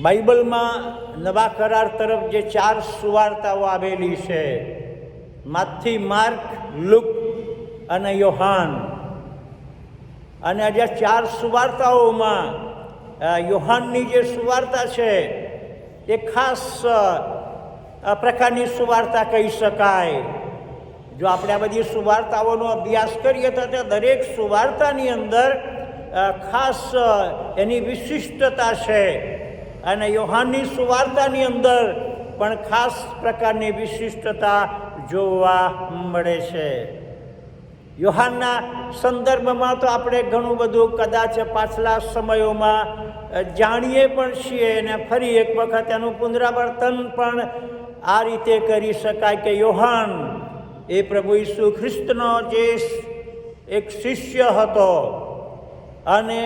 બાઇબલમાં નવા કરાર તરફ જે 4 સુવાર્તાઓ આવેલી છે, માથી, માર્ક, લુક અને યોહાન. અને આજે 4 સુવાર્તાઓમાં યોહાનની જે સુવાર્તા છે એ ખાસ પ્રકારની સુવાર્તા કહી શકાય. જો આપણે આ બધી સુવાર્તાઓનો અભ્યાસ કરીએ તો દરેક સુવાર્તાની અંદર ખાસ એની વિશિષ્ટતા છે, અને યોહાનની સુવાર્તાની અંદર પણ ખાસ પ્રકારની વિશિષ્ટતા જોવા મળે છે. યોહાનના સંદર્ભમાં તો આપણે ઘણું બધું કદાચ પાછલા સમયોમાં જાણીએ પણ છીએ, અને ફરી એક વખત એનું પુનરાવર્તન પણ આ રીતે કરી શકાય કે યોહાન એ પ્રભુ ઈસુ ખ્રિસ્તનો જે એક શિષ્ય હતો, અને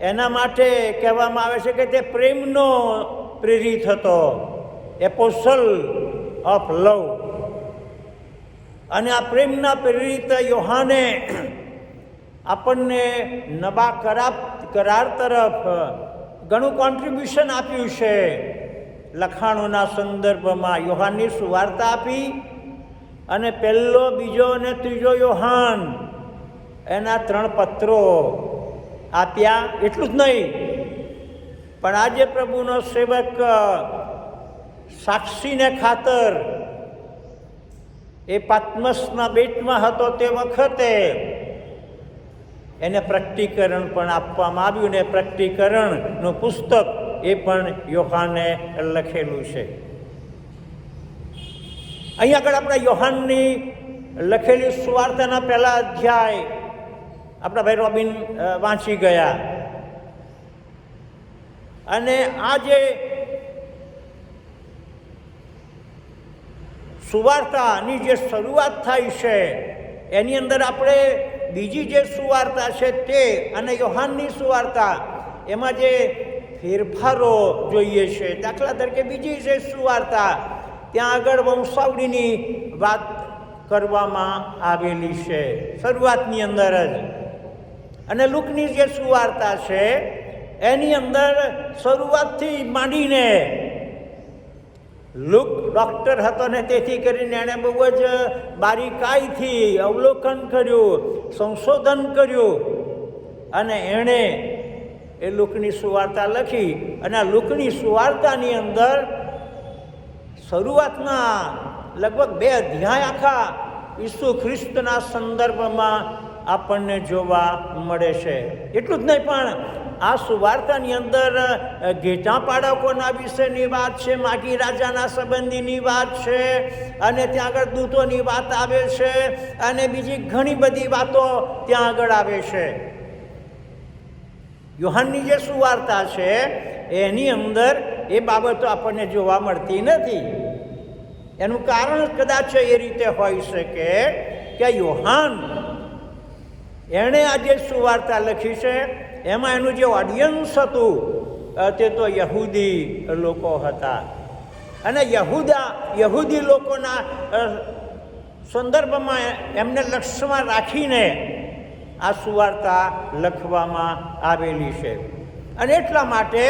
એના માટે કહેવામાં આવે છે કે તે પ્રેમનો પ્રેરિત હતો, એપોસ્ટલ ઓફ લવ. અને આ પ્રેમના પ્રેરિત યોહાને આપણને નવા કરાર તરફ ઘણું કોન્ટ્રીબ્યુશન આપ્યું છે. લખાણોના સંદર્ભમાં યોહાનની સુવાર્તા આપી, અને પહેલો, બીજો અને ત્રીજો યોહાન એના 3 પત્રો આપ્યા. એટલું જ નહીં, પણ આજે પ્રભુનો સેવક સાક્ષીને ખાતર એ પાત્મસના બેટમાં હતો તે વખતે એને પ્રકટીકરણ પણ આપવામાં આવ્યું, ને પ્રકટીકરણનું પુસ્તક એ પણ યોહાને લખેલું છે. અહીં આગળ આપણા યોહાનની લખેલી સુવાર્તાના પહેલા અધ્યાય આપણા ભાઈ રોબિન વાંચી ગયા. અને આ જે સુવાર્તાની જે શરૂઆત થાય છે એની અંદર આપણે બીજી જે સુવાર્તા છે તે અને યોહાનની સુવાર્તા એમાં જે ફેરફારો જોઈએ છે. દાખલા તરીકે બીજી જે સુવાર્તા, ત્યાં આગળ વંશાવળીની વાત કરવામાં આવેલી છે શરૂઆતની અંદર જ. અને લુકની જે સુવાર્તા છે એની અંદર શરૂઆતથી માંડીને, લુક ડૉક્ટર હતો ને તેથી કરીને એણે બહુ જ બારીકાઈથી અવલોકન કર્યું, સંશોધન કર્યું, અને એણે એ લુકની સુવાર્તા લખી. અને આ લુકની સુવાર્તાની અંદર શરૂઆતના લગભગ 2 અધ્યાય આખા ઈસુ ખ્રિસ્તના સંદર્ભમાં આપણને જોવા મળે છે. એટલું જ નહીં, પણ આ સુવાર્તાની અંદર ઘેટાં પાડકોના વિશેની વાત છે, માગી રાજાના સંબંધીની વાત છે, અને ત્યાં આગળ દૂતોની વાત આવે છે, અને બીજી ઘણી બધી વાતો ત્યાં આગળ આવે છે. યોહાનની જે સુવાર્તા છે એની અંદર એ બાબતો આપણને જોવા મળતી નથી. એનું કારણ કદાચ એ રીતે હોઈ શકે કે યોહાન એણે આ જે સુવાર્તા લખી છે એમાં એનું જે ઓડિયન્સ હતું તે તો યહૂદી લોકો હતા, અને યહૂદી લોકોના સંદર્ભમાં એમને લક્ષ્યમાં રાખીને આ સુવાર્તા લખવામાં આવેલી છે. અને એટલા માટે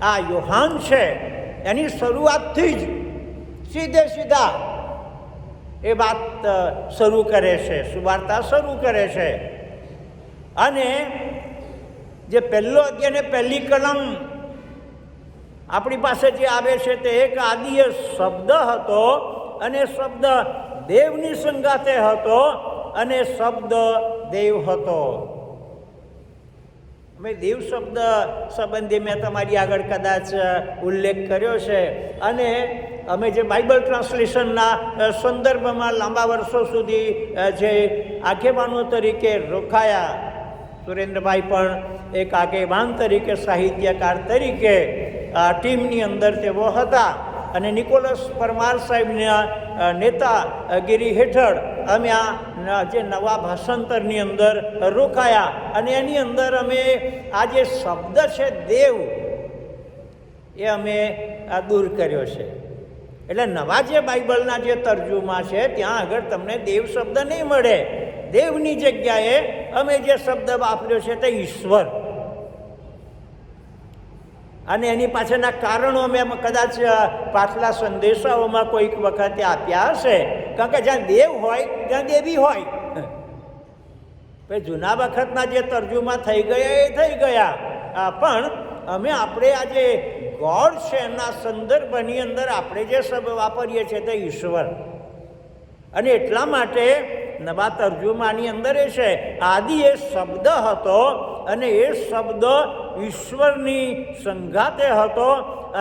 આ યોહાન છે એની શરૂઆતથી જ સીધા એ વાત શરૂ કરે છે, સુવાર્તા શરૂ કરે છે. અને જે પહેલો અધ્યાય ને પહેલી કલમ આપણી પાસે જે આવે છે તે એક આદિય શબ્દ હતો, અને શબ્દ દેવની સંગાથે હતો, અને શબ્દ દેવ હતો. મેં દેવ શબ્દ સંબંધી મેં તમારી આગળ કદાચ ઉલ્લેખ કર્યો છે. અને અમે જે બાઇબલ ટ્રાન્સલેશનના સંદર્ભમાં લાંબા વર્ષો સુધી જે આગેવાનો તરીકે રોકાયા, સુરેન્દ્રભાઈ પણ એક આગેવાન તરીકે, સાહિત્યકાર તરીકે ટીમની અંદર તેઓ હતા, અને નિકોલસ પરમાર સાહેબના નેતાગીરી હેઠળ અમે આ જે નવા ભાષાંતરની અંદર રોકાયા, અને એની અંદર અમે આ જે શબ્દ છે દેવ એ અમે દૂર કર્યો છે. એટલે નવા જે બાઇબલના જે તર્જુમા છે ત્યાં આગળ તમને દેવ શબ્દ નહીં મળે. દેવની જગ્યાએ અમે જે શબ્દ વાપર્યો છે તે ઈશ્વર. અને એની પાછળના કારણો મેં કદાચ પાછલા સંદેશાઓમાં કોઈક વખતે આપ્યા હશે, કારણ કે જ્યાં દેવ હોય ત્યાં દેવી હોય. ભાઈ જૂના વખતના જે તર્જુમા થઈ ગયા એ થઈ ગયા, પણ આપણે આજે ગોડ છે એના સંદર્ભની અંદર આપણે જે શબ્દ વાપરીએ છીએ તે ઈશ્વર. અને એટલા માટે નવા તર્જુમાની અંદર એ છે આદિ એ શબ્દ હતો અને એ શબ્દ ઈશ્વરની સંગાતે હતો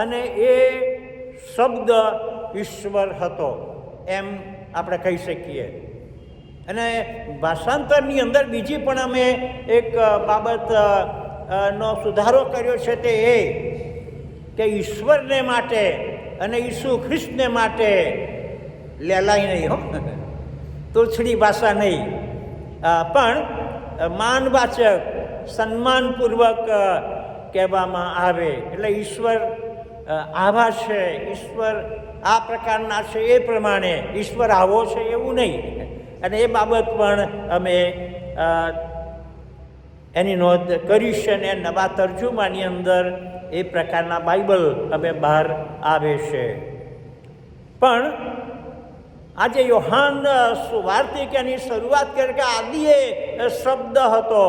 અને એ શબ્દ ઈશ્વર હતો એમ આપણે કહી શકીએ. અને ભાષાંતરની અંદર બીજી પણ અમે એક બાબત નો સુધારો કર્યો છે, તે એ કે ઈશ્વરને માટે અને ઈસુ ખ્રિસ્તને માટે લેલાય નહીં, હો, તોછડી ભાષા નહીં, પણ માનવાચક સન્માનપૂર્વક કહેવામાં આવે. એટલે ઈશ્વર આવા છે, ઈશ્વર આ પ્રકારના છે, એ પ્રમાણે ઈશ્વર આવો છે એવું નહીં. અને એ બાબત પણ અમે એની નોંધ કરી છે અને નવા તર્જુમાની અંદર એ પ્રકારના બાઇબલ અમે બહાર આવે છે. પણ આજે યોહાન સુવાર્તિક એની શરૂઆત કરી કે આદિએ શબ્દ હતો.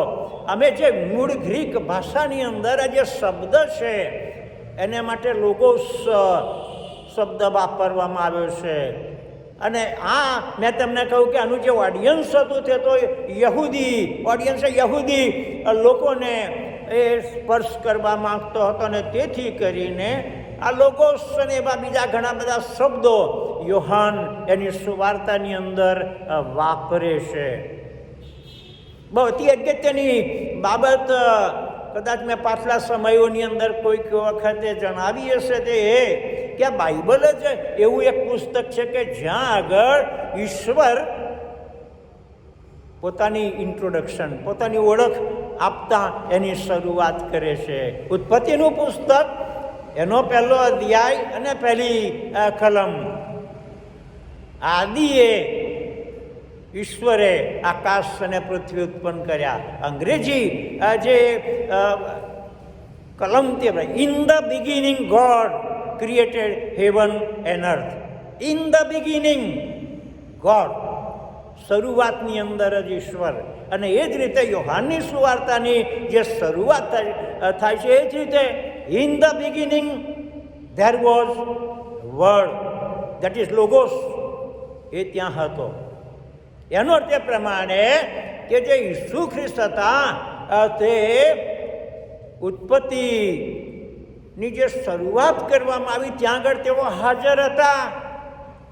અમે જે મૂળ ગ્રીક ભાષાની અંદર જે શબ્દ છે એને માટે લોગોસ શબ્દ વાપરવામાં આવ્યો છે. અને મેં તમને કહ્યું કે આનું જે ઓડિયન્સ હતું તે તો યહૂદી ઓડિયન્સ, યહૂદી લોકોને એ સ્પર્શ કરવા માંગતો હતો અને તેથી કરીને આ લોગોસ અને એવા બીજા ઘણા બધા શબ્દો યોહાન એની સુવાર્તાની અંદર વાપરે છે. બહુ અતિ અગત્યની બાબત કદાચ મેં પાછલા સમયોની અંદર કોઈક વખતે જણાવી હશે તે એ કે આ બાઇબલ જ એવું એક પુસ્તક છે કે જ્યાં આગળ ઈશ્વર પોતાની ઇન્ટ્રોડક્શન, પોતાની ઓળખ આપતા એની શરૂઆત કરે છે. ઉત્પત્તિનું પુસ્તક એનો પહેલો અધ્યાય અને પહેલી કલમ, આદિએ ઈશ્વરે આકાશ અને પૃથ્વી ઉત્પન્ન કર્યા. અંગ્રેજી જે કલમ તે in the beginning God created heaven and earth. In the beginning God, શરૂઆતની અંદર જ ઈશ્વર. અને એ જ રીતે યોહાનની સુવાર્તાની જે શરૂઆત થાય છે એ જ રીતે in the beginning there was word, that is logos, એ ત્યાં હતો. એનો અર્થ એ પ્રમાણે કે જે ઈસુ ખ્રિસ્ત હતા તે ઉત્પત્તિની જે શરૂઆત કરવામાં આવી ત્યાં આગળ તેઓ હાજર હતા.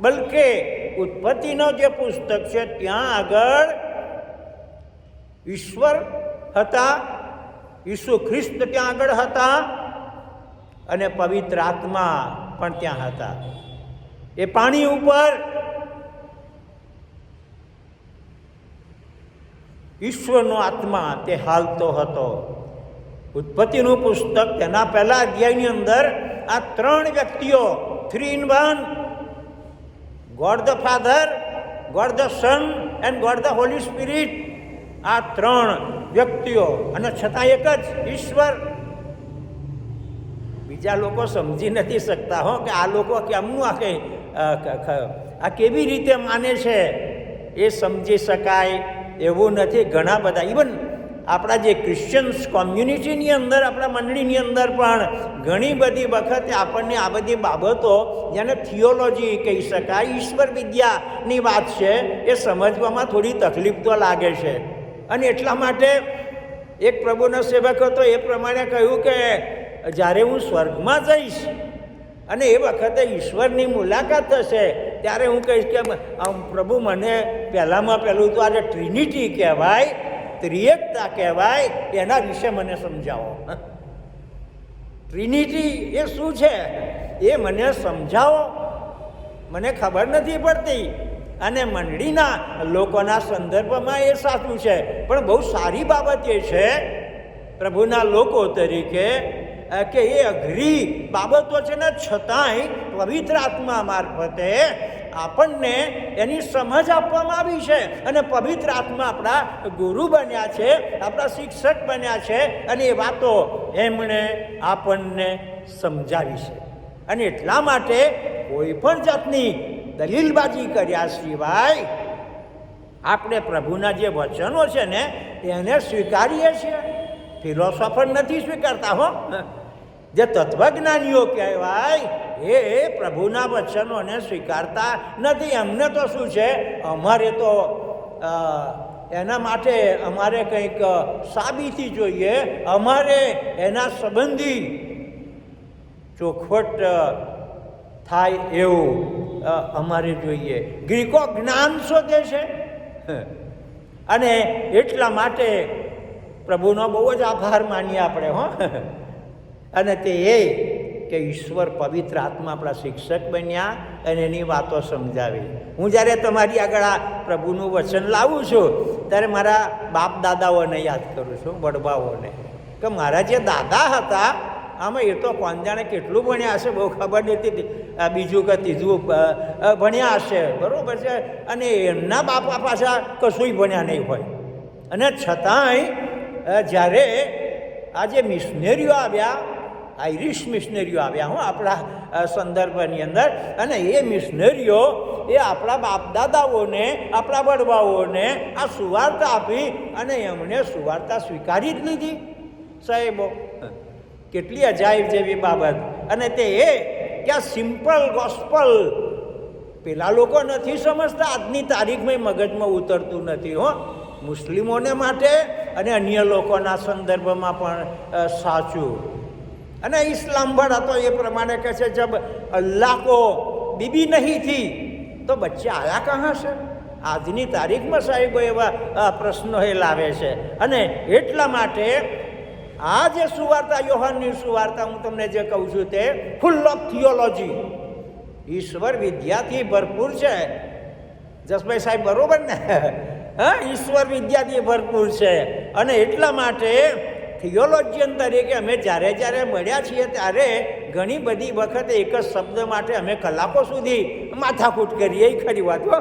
બલકે ઉત્પત્તિનો જે પુસ્તક છે ત્યાં આગળ ઈશ્વર હતા, ઈસુ ખ્રિસ્ત ત્યાં આગળ હતા અને પવિત્ર આત્મા પણ ત્યાં હતા. એ પાણી ઉપર ઈશ્વરનો આત્મા તે હાલતો હતો. ઉત્પત્તિનું પુસ્તક તેના પહેલા અધ્યાયની અંદર આ ત્રણ વ્યક્તિઓ, 3 in 1, God the father, God the sun and God the Holi spirit, આ ત્રણ વ્યક્તિઓ અને છતાં એક જ ઈશ્વર. બીજા લોકો સમજી નથી શકતા હો કે આ લોકો કેમનું આ કેવી રીતે માને છે, એ સમજી શકાય એવું નથી. ઘણા બધા ઇવન આપણા જે ક્રિશ્ચિયન્સ કોમ્યુનિટીની અંદર, આપણા મંડળીની અંદર પણ ઘણી બધી વખતે આપણને આ બધી બાબતો, જેને થિયોલોજી કહી શકાય, ઈશ્વર વિદ્યાની વાત છે, એ સમજવામાં થોડી તકલીફ તો લાગે છે. અને એટલા માટે એક પ્રભુનો સેવક હતો, એ પ્રમાણે કહ્યું કે જ્યારે હું સ્વર્ગમાં જઈશ અને એ વખતે ઈશ્વરની મુલાકાત થશે ત્યારે હું કહીશ કે પ્રભુ મને પહેલામાં પહેલું તો આજે ટ્રિનિટી કહેવાય, ત્રિએકતા કહેવાય, એના વિશે મને સમજાવો. ટ્રિનિટી એ શું છે એ મને સમજાવો, મને ખબર નથી પડતી. અને મંડળીના લોકોના સંદર્ભમાં એ સાચું છે, પણ બહુ સારી બાબત એ છે પ્રભુના લોકો તરીકે કે એ અઘરી બાબતો છે ને છતાંય પવિત્ર આત્મા મારફતે આપણને એની સમજ આપવામાં આવી છે. અને પવિત્ર આત્મા આપણા ગુરુ બન્યા છે, આપણા શિક્ષક બન્યા છે, અને એ વાતો એમણે આપણને સમજાવી છે. અને એટલા માટે કોઈ પણ જાતની દલીલબાજી કર્યા સિવાય આપણે પ્રભુના જે વચનો છે ને એને સ્વીકારીએ છીએ. ફિલોસોફર નથી સ્વીકારતા હો. જે તત્વજ્ઞાનીઓ કહેવાય એ પ્રભુના વચનોને સ્વીકારતા નથી. એમને તો શું છે, અમારે તો એના માટે અમારે કંઈક સાબિતી જોઈએ, અમારે એના સંબંધી ચોખવટ થાય એવું અમારે જોઈએ. ગ્રીકો જ્ઞાન શોધે છે અને એટલા માટે પ્રભુનો બહુ જ આભાર માનીએ આપણે હો. અને તે એ કે ઈશ્વર પવિત્ર આત્મા આપણા શિક્ષક બન્યા અને એની વાતો સમજાવી. હું જ્યારે તમારી આગળ આ પ્રભુનું વચન લાવું છું ત્યારે મારા બાપ દાદાઓને યાદ કરું છું, વડવાઓને, કે મારા જે દાદા હતા આમાં એ તો કોણ જાણે કેટલું ભણ્યા હશે, બહુ ખબર નથી, બીજું કે ત્રીજું ભણ્યા હશે, બરાબર છે. અને એમના બાપા પાછા કશુંય ભણ્યા નહીં હોય. અને છતાંય જ્યારે આ જે મિશનરીઓ આવ્યા, આઈરિશ મિશનરીઓ આવ્યા હું આપણા સંદર્ભની અંદર, અને એ મિશનરીઓ એ આપણા બાપદાદાઓને, આપણા વડવાઓને આ સુવાર્તા આપી અને એમણે સુવાર્તા સ્વીકારી જ લીધી. સાહેબો, કેટલી અજાયબ જેવી બાબત. અને તે એ કે આ સિમ્પલ ગોસ્પલ પેલા લોકો નથી સમજતા, આજની તારીખમાં મગજમાં ઉતરતું નથી હો. મુસ્લિમોને માટે અને અન્ય લોકોના સંદર્ભમાં પણ સાચું. અને ઇસ્લામ વાળા તો એ પ્રમાણે કહે છે જબ અલ્લાહ કો બીબી નહીં થી તો બચ્ચા આયા કહાં છે. આજની તારીખમાં સાહેબો એવા પ્રશ્નો એ લાવે છે. અને એટલા માટે આ જે સુવાર્તા, યોહાનની સુવાર્તા હું તમને જે કહું છું તે ફૂલ ઓફ થિયોલોજી, ઈશ્વર વિદ્યાથી ભરપૂર છે. જસભાઈ સાહેબ બરોબર ને? હા, ઈશ્વર વિદ્યાથી ભરપૂર છે. અને એટલા માટે થિયોલોજીયન તરીકે અમે જ્યારે જ્યારે મળ્યા છીએ ત્યારે ઘણી બધી વખતે એક જ શબ્દ માટે અમે કલાકો સુધી માથાકૂટ કરીએ. એ ખરી વાત હો,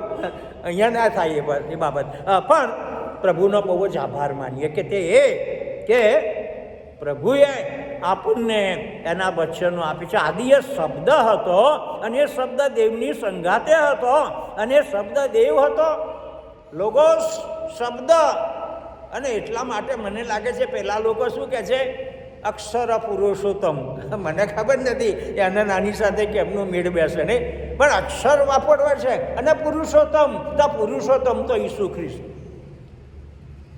અહીંયા ના થાય એ બાબત. પણ પ્રભુનો બહુ જ આભાર માનીએ કે તે એ કે પ્રભુએ આપણને એના વચનો આપી છે. આદિ એ શબ્દ હતો અને એ શબ્દ દેવની સંગાતે હતો અને એ શબ્દ દેવ હતો, લોગોસ શબ્દ. અને એટલા માટે મને લાગે છે પેલા લોકો શું કહે છે, અક્ષર પુરુષોત્તમ. મને ખબર નથી એના નાની સાથે કેમનું મેળ બેસે નહીં, પણ અક્ષર વાપરવા છે. અને પુરુષોત્તમ, તો પુરુષોત્તમ તો ઈસુ ખ્રિસ્ત,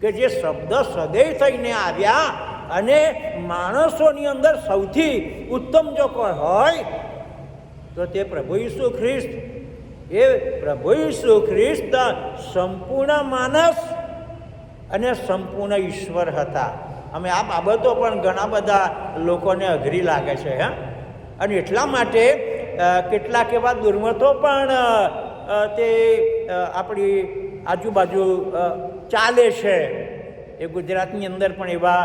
કે જે શબ્દ સદૈવ થઈને આવ્યા. અને માણસોની અંદર સૌથી ઉત્તમ જો કોઈ હોય તો તે પ્રભુ ઈસુ ખ્રિસ્ત. એ પ્રભુ ઈસુ ખ્રિસ્ત સંપૂર્ણ માનસ અને સંપૂર્ણ ઈશ્વર હતા. અમે આ બાબતો પણ ઘણા બધા લોકોને અઘરી લાગે છે. હા, અને એટલા માટે કેટલાક એવા દુર્મતો પણ તે આપણી આજુબાજુ ચાલે છે. એ ગુજરાતની અંદર પણ એવા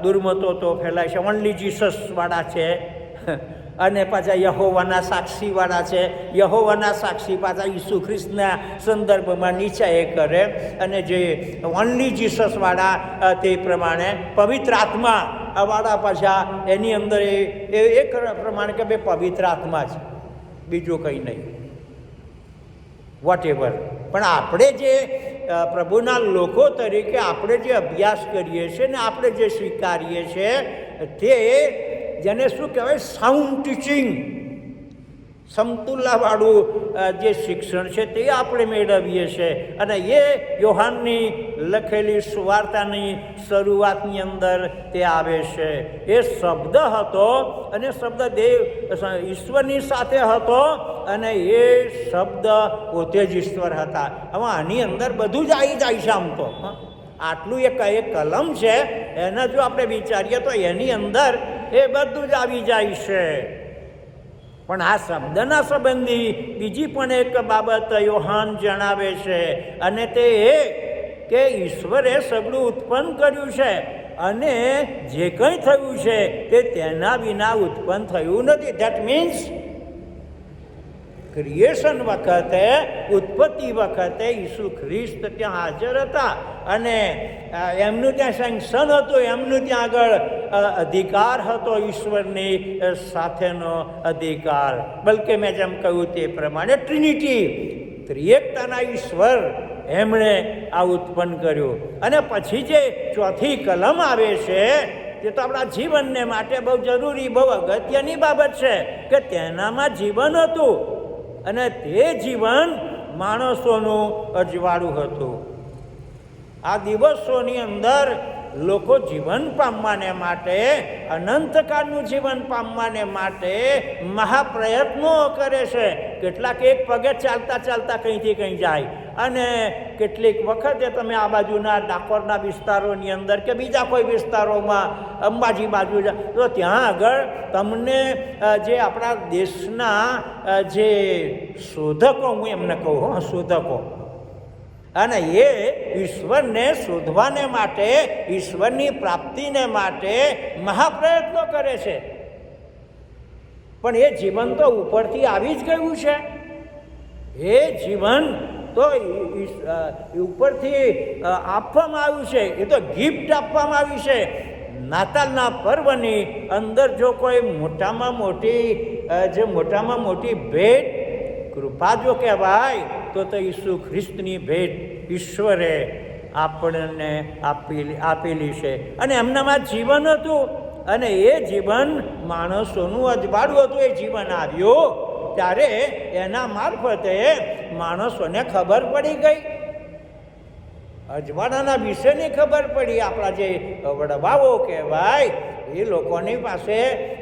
દુર્મતો તો ફેલાય છે. ઓનલી જીસસવાળા છે અને પાછા યહોવાના સાક્ષીવાળા છે. યહોવાના સાક્ષી પાછા ઈસુ ખ્રિસ્તના સંદર્ભમાં નીચે એ કરે. અને જે ઓનલી જીસસવાળા તે પ્રમાણે પવિત્ર આત્મા વાળા પાછા એની અંદર એ પ્રમાણે કે ભાઈ પવિત્ર આત્મા છે, બીજું કંઈ નહીં, વોટ એવર. પણ આપણે જે પ્રભુના લોકો તરીકે આપણે જે અભ્યાસ કરીએ છીએ ને આપણે જે સ્વીકારીએ છીએ તે જેને શું કહેવાય, સાઉન્ડ ટીચિંગ, સમતુલાવાળું જે શિક્ષણ છે તે આપણે મેળવીએ છીએ. અને એ યોહાનની લખેલી સુવાર્તાની શરૂઆતની અંદર તે આવે છે. એ શબ્દ હતો અને શબ્દ દેવ ઈશ્વરની સાથે હતો અને એ શબ્દ પોતે જ ઈશ્વર હતા. હવે આની અંદર બધું જ આવી જાય છે. આમ તો આટલું એક કલમ છે, એને જો આપણે વિચારીએ તો એની અંદર એ બધું જ આવી જાય છે. પણ આ શબ્દના સંબંધી બીજી પણ એક બાબત યોહાન જણાવે છે. અને તે એ કે ઈશ્વરે સગળું ઉત્પન્ન કર્યું છે અને જે કંઈ થયું છે તે તેના વિના ઉત્પન્ન થયું નથી. ધેટ મીન્સ ક્રિએશન વખતે, ઉત્પત્તિ વખતે ઈસુ ખ્રિસ્ત ત્યાં હાજર હતા અને એમનું ત્યાં સેન્ક્શન હતું, એમનું ત્યાં આગળ અધિકાર હતો, ઈશ્વરની સાથેનો અધિકાર. બલકે મેં જેમ કહ્યું તે પ્રમાણે ટ્રિનિટી, ત્રિએકતાના ઈશ્વર એમણે આ ઉત્પન્ન કર્યું. અને પછી જે ચોથી કલમ આવે છે તે તો આપણા જીવનને માટે બહુ જરૂરી, બહુ અગત્યની બાબત છે કે તેનામાં જીવન હતું અને તે જીવન માણસોનું અજવાળું હતું. આ દિવસોની અંદર લોકો જીવન પામવાને માટે, અનંતકાળનું જીવન પામવાને માટે મહાપ્રયત્નો કરે છે. કેટલાક એક પગે ચાલતા ચાલતા કંઈથી કંઈ જાય અને કેટલીક વખતે તમે આ બાજુના ડાકોરના વિસ્તારોની અંદર કે બીજા કોઈ વિસ્તારોમાં, અંબાજી બાજુ તો ત્યાં આગળ તમને જે આપણા દેશના જે શોધકો, હું એમને કહું, શોધકો, અને એ ઈશ્વરને શોધવાને માટે, ઈશ્વરની પ્રાપ્તિને માટે મહાપ્રયત્નો કરે છે. પણ એ જીવન તો ઉપરથી આવી જ ગયું છે. એ જીવન તો ઉપરથી આપવામાં આવ્યું છે, એ તો ગિફ્ટ આપવામાં આવી છે. નાતાલના પર્વની અંદર જો કોઈ મોટામાં મોટી ભેટ, કૃપા જો કહેવાય તો ઈસુ ખ્રિસ્તની ભેટ ઈશ્વરે આપણને આપેલી છે. અને એમનામાં જીવન હતું અને એ જીવન માણસોનું અજવાળું હતું. એ જીવન આવ્યું ત્યારે એના મારફતે માણસોને ખબર પડી ગઈ, અજવાળાના વિશેની ખબર પડી. આપણા જે વડવાઓ કહેવાય એ લોકોની પાસે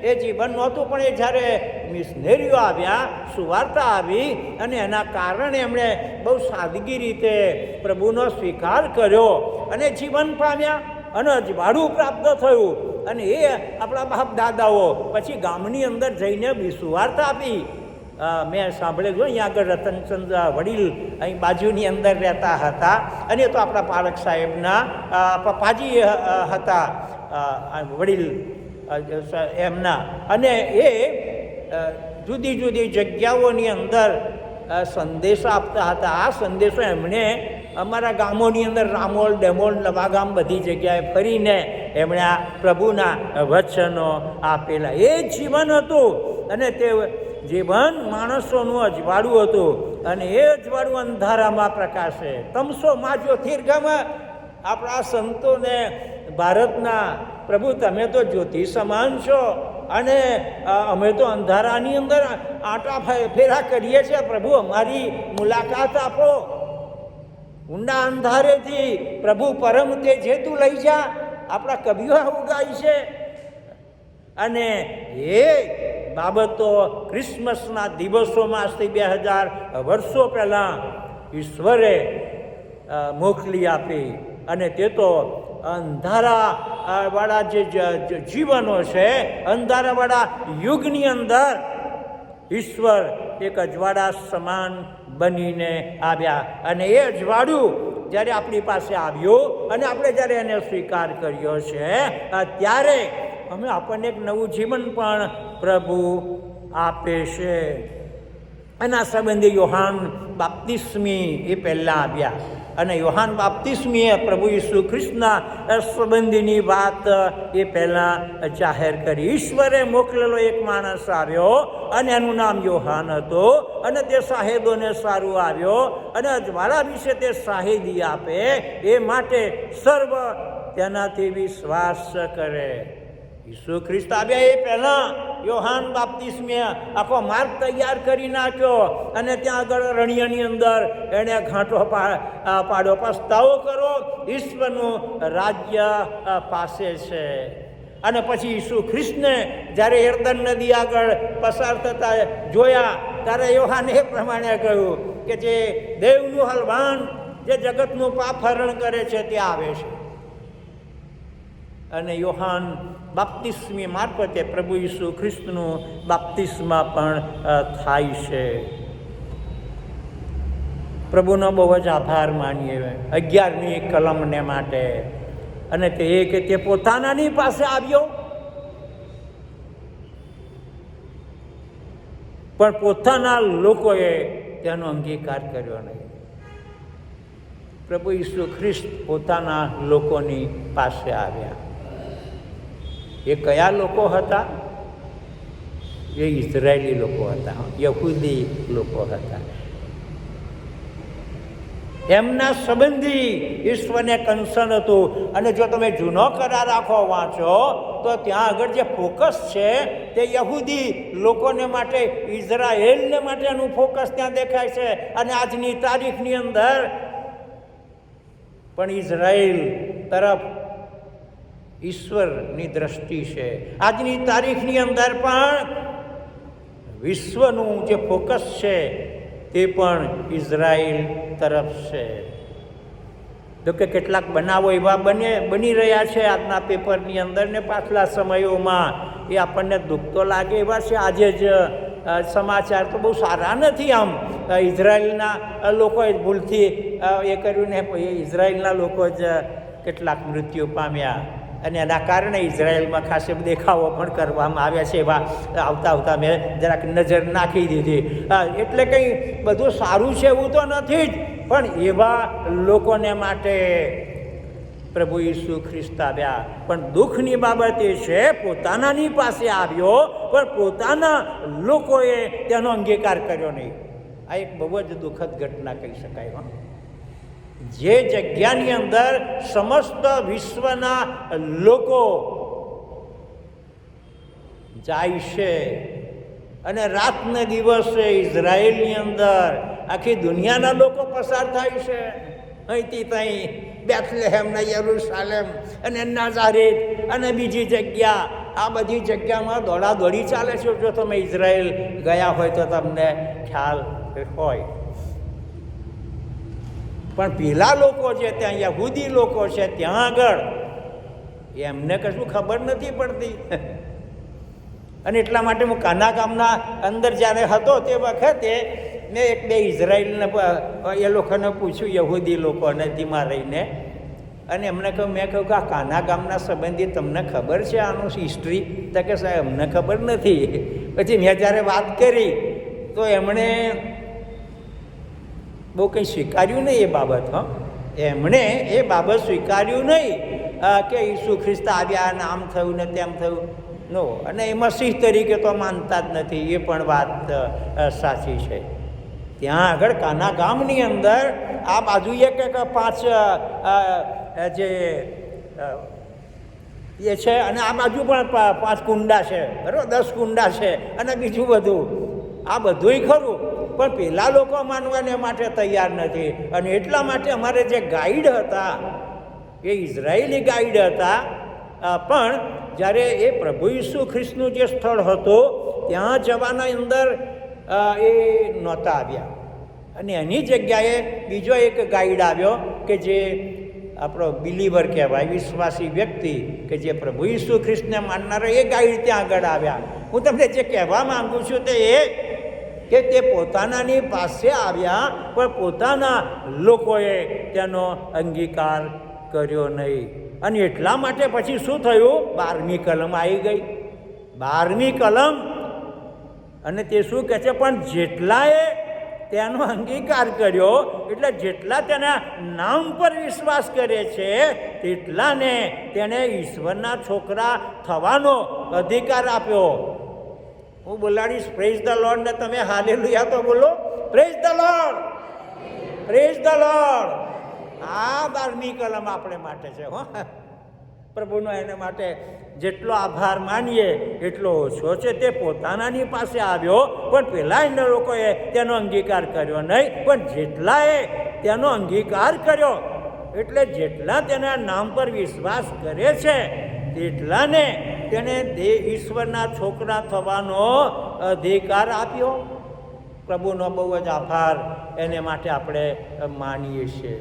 એ જીવન નહોતું, પણ એ જ્યારે મિશનરીઓ આવ્યા, સુવાર્તા આવી અને એના કારણે એમણે બહુ સાદગી રીતે પ્રભુનો સ્વીકાર કર્યો અને જીવન પામ્યા અને અજવાળું પ્રાપ્ત થયું. અને એ આપણા બાપ દાદાઓ પછી ગામની અંદર જઈને સુવાર્તા આપી. મેં સાંભળેલું, અહીંયા આગળ રતનચંદ્ર વડીલ અહીં બાજુની અંદર રહેતા હતા અને તો આપણા પારક સાહેબના પપ્પાજી હતા, વડીલ એમના. અને એ જુદી જુદી જગ્યાઓની અંદર સંદેશો આપતા હતા. આ સંદેશો એમણે અમારા ગામોની અંદર રામોલ, ડેમોલ, નવાગામ બધી જગ્યાએ ફરીને એમણે આ પ્રભુના વચનો આપેલા. એ જીવન હતું અને તે જીવન માણસોનું અજવાળું હતું અને એ અજવાળું અંધારામાં પ્રકાશે. તમસોમાં જ્યોતિર્ગમ. આપણા સંતોને ભારતના, પ્રભુ તમે તો જ્યોતિ સમાન છો અને અમે તો અંધારાની અંદર આંટા ફેરા કરીએ છીએ, પ્રભુ અમારી મુલાકાત આપો. ઊંડા અંધારેથી પ્રભુ પરમ તે જે તું લઈ જા, આપણા કવિઓ આવું ગાય છે. અને એ બાબતો ક્રિસમસના દિવસોમાં આજથી 2000 વર્ષો પહેલાં ઈશ્વરે મોકલી આપી. અને તે તો અંધારાવાળા જે જીવનો છે, અંધારાવાળા યુગની અંદર ઈશ્વર એક અજવાળા સમાન બનીને આવ્યા. અને એ અજવાળું જ્યારે આપણી પાસે આવ્યું અને આપણે જ્યારે એને સ્વીકાર કર્યો છે ત્યારે આપણને એક નવું જીવન પણ પ્રભુ આપે છે. એના સંબંધી યોહાન બાપ્તિસ્મી એ પહેલાં આવ્યા અને યોહાન બાપ્તિસ્મીએ પ્રભુ ઈસુ ખ્રિસ્તના સંબંધીની વાત એ પહેલાં જાહેર કરી. ઈશ્વરે મોકલેલો એક માણસ આવ્યો અને એનું નામ યોહાન હતું અને તે સાહેદોને સારું આવ્યો અને અજવાળા વિશે તે સાહેદી આપે એ માટે સર્વ તેનાથી વિશ્વાસ કરે. ઈસુ ખ્રિસ્ત આવ્યા એ પહેલાં યોહાન બાપ્તિસ્મીએ આખો માર્ગ તૈયાર કરી નાખ્યો અને ત્યાં આગળ રણિયાની અંદર એણે ઘાંટો પાડ્યો, પસ્તાવો કરો, ઈશ્વરનું રાજ્ય પાસે છે. અને પછી ઈસુ ખ્રિસ્તને જ્યારે યર્દન નદી આગળ પસાર થતા જોયા ત્યારે યોહાને એ પ્રમાણે કહ્યું કે જે દેવનું હલવાન, જે જગતનું પાપ હરણ કરે છે તે આવે છે. અને યોહાન બાપ્તિસ્મી મારફતે પ્રભુ ઈસુ ખ્રિસ્તનું બાપ્તિસ્મા પણ થાય છે. પ્રભુનો બહુ જ આભાર માનીએ 11મી કલમને માટે. અને તે કે તે પોતાનાની પાસે આવ્યો પણ પોતાના લોકોએ તેનો અંગીકાર કર્યો નહીં. પ્રભુ ઈસુ ખ્રિસ્ત પોતાના લોકોની પાસે આવ્યા. એ કયા લોકો હતા? એ ઇઝરાયેલી લોકો હતા, યહૂદી લોકો હતા. એમના સંબંધી ઈશ્વરને કન્સર્ન હતું. અને જો તમે જૂનો કરાર આખો વાંચો તો ત્યાં આગળ જે ફોકસ છે તે યહૂદી લોકોને માટે, ઇઝરાયેલને માટેનું ફોકસ ત્યાં દેખાય છે. અને આજની તારીખની અંદર પણ ઇઝરાયેલ તરફ ઈશ્વરની દ્રષ્ટિ છે. આજની તારીખની અંદર પણ વિશ્વનું જે ફોકસ છે તે પણ ઇઝરાયેલ તરફ છે. જો કે કેટલાક બનાવો એવા બની રહ્યા છે આજના પેપરની અંદર ને પાછલા સમયોમાં, એ આપણને દુઃખ તો લાગે એવા છે. આજે જ સમાચાર તો બહુ સારા નથી. આમ ઇઝરાયેલના લોકોએ ભૂલથી એ કર્યું ને ઇઝરાયેલના લોકો જ કેટલાક મૃત્યુ પામ્યા. અને એના કારણે ઇઝરાયેલમાં ખાસ દેખાવો પણ કરવામાં આવ્યા છે. એવા આવતા મેં જરાક નજર નાખી દીધી. એટલે કંઈ બધું સારું છે એવું તો નથી જ, પણ એવા લોકોને માટે પ્રભુ ઈસુ ખ્રિસ્ત આવ્યા. પણ દુઃખની બાબત એ છે, પોતાનાની પાસે આવ્યો પણ પોતાના લોકોએ તેનો અંગીકાર કર્યો નહીં. આ એક બહુ જ દુઃખદ ઘટના કહી શકાય. જે જગ્યાની અંદર સમસ્ત વિશ્વના લોકો જાય છે અને રાતને દિવસે ઇઝરાયેલની અંદર આખી દુનિયાના લોકો પસાર થાય છે. અહીંથી ત્યાં બેથલેહેમ ને યરૂશાલેમ અને નાઝારેત અને બીજી જગ્યા, આ બધી જગ્યામાં દોડાદોડી ચાલે છે. જો તમે ઇઝરાયેલ ગયા હોય તો તમને ખ્યાલ હોય. પણ પેલા લોકો છે ત્યાં, યહૂદી લોકો છે ત્યાં આગળ, એમને કશું ખબર નથી પડતી. અને એટલા માટે હું કાના ગામના અંદર જ્યારે હતો તે વખતે મેં એક બે ઇઝરાયેલને એ લોકોને પૂછ્યું, યહૂદી લોકોને ધીમા રહીને, અને એમને કહ્યું, મેં કહ્યું કે આ કાના ગામના સંબંધી તમને ખબર છે આનું હિસ્ટ્રી? તો કે સાહેબ અમને ખબર નથી. પછી મેં જ્યારે વાત કરી તો એમણે બહુ કંઈ સ્વીકાર્યું નહીં એ બાબત. એમણે એ બાબત સ્વીકાર્યું નહીં કે ઈસુ ખ્રિસ્ત આવ્યા અને આમ થયું ને તેમ થયું. નો, અને એ મસીહ તરીકે તો માનતા જ નથી. એ પણ વાત સાચી છે. ત્યાં આગળ કાના ગામની અંદર આ બાજુ એક 5 જે એ છે, અને આ બાજુ પણ 5 કુંડા છે, બરાબર, 10 કુંડા છે, અને બીજું બધું. આ બધુંય ખરું, પણ પેલા લોકો માનવાને માટે તૈયાર નથી. અને એટલા માટે અમારે જે ગાઈડ હતા એ ઇઝરાયેલી ગાઈડ હતા. પણ જ્યારે એ પ્રભુ ઈસુ ખ્રિસ્તનું જે સ્થળ હતું ત્યાં જવાના અંદર એ નહોતા આવ્યા. અને એની જગ્યાએ બીજો એક ગાઈડ આવ્યો કે જે આપણો બિલીવર કહેવાય, વિશ્વાસી વ્યક્તિ કે જે પ્રભુ ઈસુ ખ્રિસ્તને માનનારા, એ ગાઈડ ત્યાં આગળ આવ્યા. હું તમને જે કહેવા માગું છું તે એ કે તે પોતાનાની પાસે આવ્યા પણ પોતાના લોકોએ તેનો અંગીકાર કર્યો નહીં. અને એટલા માટે પછી શું થયું? 12મી કલમ આવી ગઈ. 12મી કલમ, અને તે શું કહે છે? પણ જેટલાએ તેનો અંગીકાર કર્યો, એટલે જેટલા તેના નામ પર વિશ્વાસ કરે છે તેટલાને તેને ઈશ્વરના છોકરા થવાનો અધિકાર આપ્યો. હું બોલાડીશ પ્રેઝ ધ લોર્ડ ને તમે હાલેલુયા તો બોલો. Praise the lord, praise the lord. આ 12મી કલમ આપણે માટે છે. પ્રભુનો એને માટે જેટલો આભાર માનીએ એટલો ઓછો છે. તે પોતાનાની પાસે આવ્યો પણ પેલા એના લોકોએ તેનો અંગીકાર કર્યો નહીં. પણ જેટલાએ તેનો અંગીકાર કર્યો, એટલે જેટલા તેના નામ પર વિશ્વાસ કરે છે તેટલાને તેને ઈશ્વરના છોકરા થવાનો અધિકાર આપ્યો. પ્રભુનો બહુ જ આભાર એને માટે આપણે માનીએ છીએ.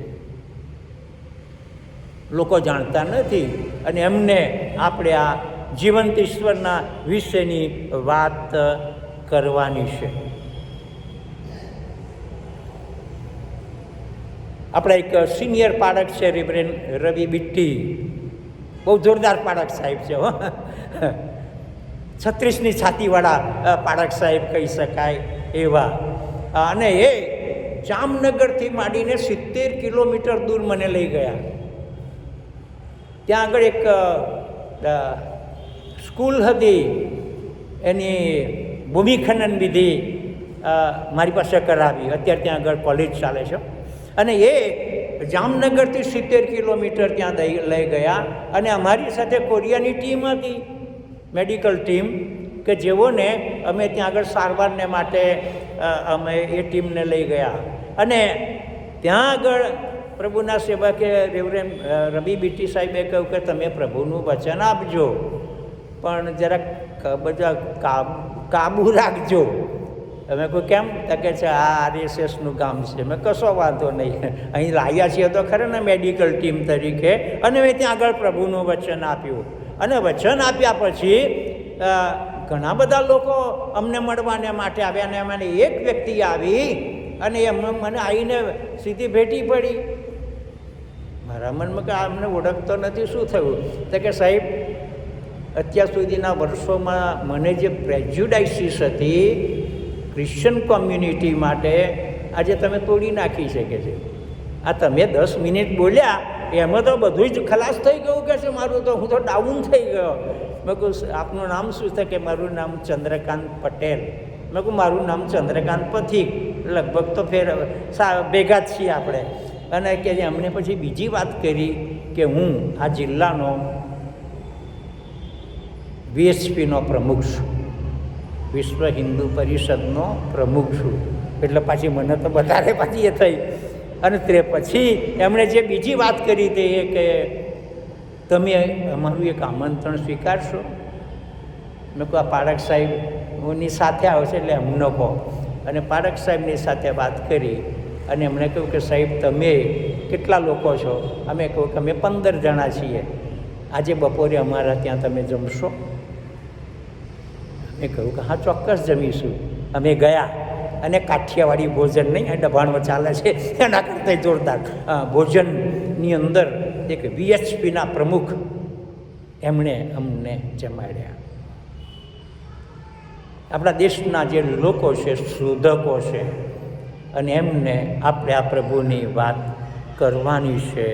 લોકો જાણતા નથી, અને એમને આપણે આ જીવંત ઈશ્વરના વિશેની વાત કરવાની છે. આપણા એક સિનિયર પાડક છે રવિ બિટ્ટી, બહુ જોરદાર પાડક સાહેબ છે. 36ની છાતીવાળા પાઠક સાહેબ કહી શકાય એવા. અને એ જામનગરથી માંડીને 70 કિલોમીટર દૂર મને લઈ ગયા. ત્યાં આગળ એક સ્કૂલ હતી, એની ભૂમિખનન વિધિ મારી પાસે કરાવી. અત્યારે ત્યાં આગળ કોલેજ ચાલે છે. અને એ જામનગરથી 70 કિલોમીટર ત્યાં લઈ ગયા. અને અમારી સાથે કોરિયાની ટીમ હતી, મેડિકલ ટીમ, કે જેઓને અમે ત્યાં આગળ સારવારને માટે અમે એ ટીમને લઈ ગયા. અને ત્યાં આગળ પ્રભુના સેવકે રેવરેન્ડ રબી બીટી સાહેબે કહ્યું કે તમે પ્રભુનું વચન આપજો, પણ જરાક બધા કાબુ રાખજો. અમે કહું કેમ? તો કે છે આ RSSનું કામ છે. મેં કશો વાંધો નહીં, અહીં લાવ્યા છીએ તો ખરે ને મેડિકલ ટીમ તરીકે. અને મેં ત્યાં આગળ પ્રભુનું વચન આપ્યું. અને વચન આપ્યા પછી ઘણા બધા લોકો અમને મળવાને માટે આવ્યા. અને મને એક વ્યક્તિ આવી અને એમને મને આવીને સીધી ભેટી પડી. મારા મનમાં કે અમને ઓળખતો નથી, શું થયું? તો કે સાહેબ, અત્યાર સુધીના વર્ષોમાં મને જે પ્રેજ્યુડાઇસીસ હતી ક્રિશ્ચન કોમ્યુનિટી માટે, આજે તમે તોડી નાખી છે કે છે. આ તમે 10 મિનિટ બોલ્યા એમાં તો બધું જ ખલાસ થઈ ગયું કે છે મારું. તો હું તો ડાઉન થઈ ગયો. મેં કહું આપનું નામ શું છે? કે મારું નામ ચંદ્રકાંત પટેલ. મેં કહું મારું નામ ચંદ્રકાંત પથિક. લગભગ તો ફેર ભેગા જ છીએ આપણે. અને કે અમને પછી બીજી વાત કરી કે હું આ જિલ્લાનો VHPનો પ્રમુખ છું, વિશ્વ હિન્દુ પરિષદનો પ્રમુખ છું. એટલે પાછી મને તો વધારે પાછી એ થઈ. અને તે પછી એમણે જે બીજી વાત કરી તે એ કે તમે અમારું એક આમંત્રણ સ્વીકારશો? મેં કહું આ પાઠક સાહેબની સાથે આવશે એટલે એમનો કહો. અને પાઠક સાહેબની સાથે વાત કરી અને એમણે કહ્યું કે સાહેબ તમે કેટલા લોકો છો? અમે કહ્યું કે અમે 15 જણા છીએ. આજે બપોરે અમારા ત્યાં તમે જમશો? મેં કહ્યું કે હા ચોક્કસ જમીશું. અમે ગયા અને કાઠિયાવાડી ભોજન નહીં, આ દબાણમાં ચાલે છે એના કરતાં જોરદાર ભોજનની અંદર એક VHPના પ્રમુખ એમણે અમને જમાડ્યા. આપણા દેશના જે લોકો છે, શોધકો છે, અને એમને આપણે આ પ્રભુની વાત કરવાની છે.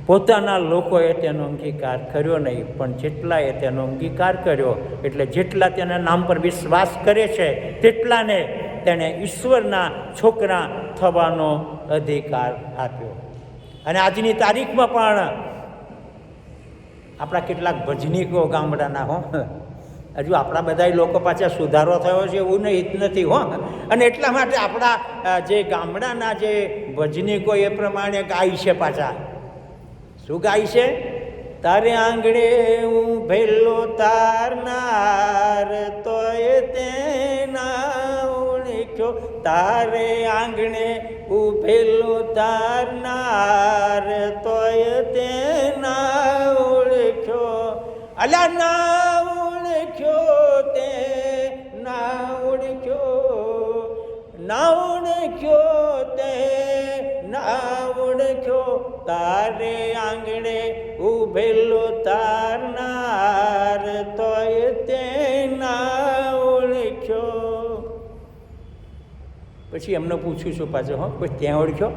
પોતાના લોકોએ તેનો અંગીકાર કર્યો નહીં, પણ જેટલાએ તેનો અંગીકાર કર્યો, એટલે જેટલા તેના નામ પર વિશ્વાસ કરે છે તેટલાને તેણે ઈશ્વરના છોકરા થવાનો અધિકાર આપ્યો. અને આજની તારીખમાં પણ આપણા કેટલાક ભજનીકો ગામડાના હજુ આપણા બધા લોકો પાછા સુધારો થયો છે એવું નહીં નથી અને એટલા માટે આપણા જે ગામડાના જે ભજનીકો એ પ્રમાણે ગાય છે. પાછા શું ગાય છે? તારે આંગણે ઉભેલો તારનાર તોય તેના ઓળખ્યો, તારે આંગણે ઉભેલો તારનાર તોય તેના ઓળખ્યો, અલા ના ઓળખ્યો તે ના ઓળખ્યો, ના ઓળખ્યો તે ના ઓળખ્યો, તારે આંગણે ઉભેલો તારનાર તોય તે ના ઓળખ્યો. પછી એમને પૂછું છું પાછો કોઈ ત્યાં ઓળખ્યો?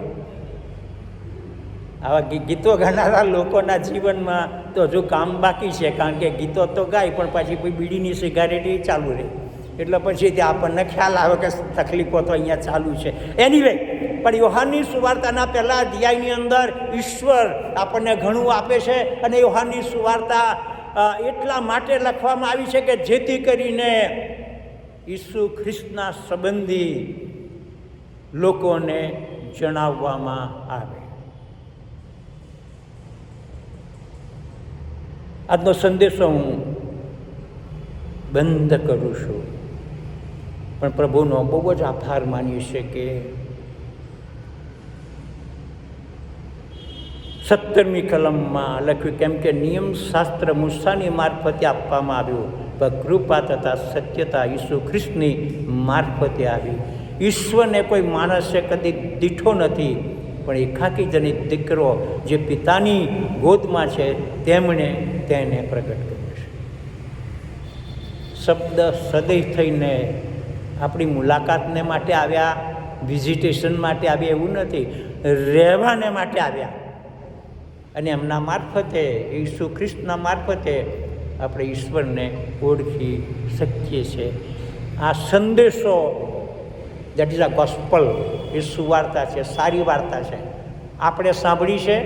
આવા ગીતો ગાનારા લોકોના જીવનમાં તો હજુ કામ બાકી છે, કારણ કે ગીતો તો ગાય પણ પાછી કોઈ બીડીની સિગારેટ ચાલુ રહે, એટલે પછી ત્યાં આપણને ખ્યાલ આવે કે તકલીફો તો અહીંયા ચાલુ છે. એનીવે, પણ યોહાનની સુવાર્તાના પહેલા અધ્યાયની અંદર ઈશ્વર આપણને ઘણું આપે છે. અને યોહાનની સુવાર્તા એટલા માટે લખવામાં આવી છે કે જેથી કરીને ઈસુ ખ્રિસ્તના સંબંધી લોકોને જણાવવામાં આવે. આજનો સંદેશો હું બંધ કરું છું, પણ પ્રભુનો બહુ જ આભાર માનીએ છે કે 17મી કલમમાં લખ્યું કેમ કે નિયમશાસ્ત્ર મૂસાની મારફતે આપવામાં આવ્યું, પણ કૃપા તથા સત્યતા ઈસુ ખ્રિસ્તની મારફતે આવી. ઈશ્વરને કોઈ માણસે કદી દીઠો નથી, પણ એકાકી જનિત દીકરો જે પિતાની ગોદમાં છે તેમણે તેને પ્રગટ કર્યો છે. શબ્દ સદૈવ થઈને આપણી મુલાકાતને માટે આવ્યા, વિઝિટેશન માટે આવ્યા એવું નથી, રહેવાને માટે આવ્યા. અને એમના મારફતે, ઈસુ ખ્રિસ્તના મારફતે આપણે ઈશ્વરને ઓળખી શકીએ છીએ. આ સંદેશો, દેટ ઇઝ અ ગોસ્પલ, એ સુવાર્તા છે, સારી વાર્તા છે. આપણે સાંભળી છે,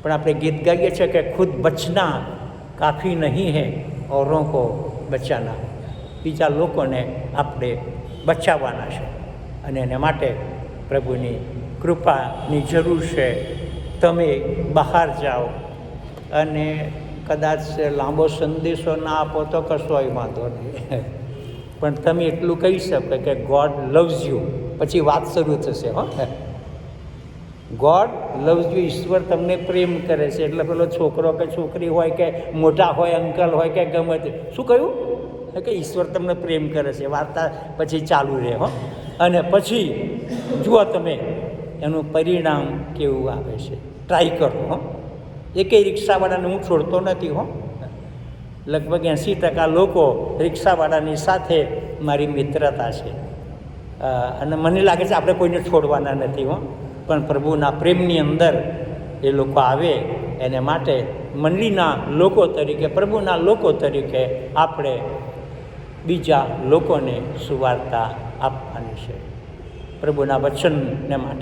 પણ આપણે ગીત ગાઈએ છીએ કે ખુદ બચના કાફી નહીં હે ઔરોં કો બચાના. બીજા લોકોને આપણે બચાવવાના છે અને એને માટે પ્રભુની કૃપાની જરૂર છે. તમે બહાર જાઓ અને કદાચ લાંબો સંદેશો ના આપો તો કશોય વાંધો નહીં, પણ તમે એટલું કહી શકો કે ગોડ લવ્સ યુ, પછી વાત શરૂ થશે. ગોડ લવ્સ યુ, ઈશ્વર તમને પ્રેમ કરે છે. એટલે પેલો છોકરો કે છોકરી હોય કે મોટા હોય, અંકલ હોય કે ગમે તે, શું કહ્યું કે ઈશ્વર તમને પ્રેમ કરે છે. વાર્તા પછી ચાલુ રહે. અને પછી જુઓ તમે એનું પરિણામ કેવું આવે છે. ટ્રાય કરો. એકેય રિક્ષાવાળાને હું છોડતો નથી. લગભગ 80% લોકો રિક્ષાવાળાની સાથે મારી મિત્રતા છે. અને મને લાગે છે આપણે કોઈને છોડવાના નથી. પણ પ્રભુના પ્રેમની અંદર એ લોકો આવે, એને માટે મંડળીના લોકો તરીકે, પ્રભુના લોકો તરીકે આપણે બીજા લોકોને સુવાર્તા આપવાની છે. પ્રભુના વચનને માટે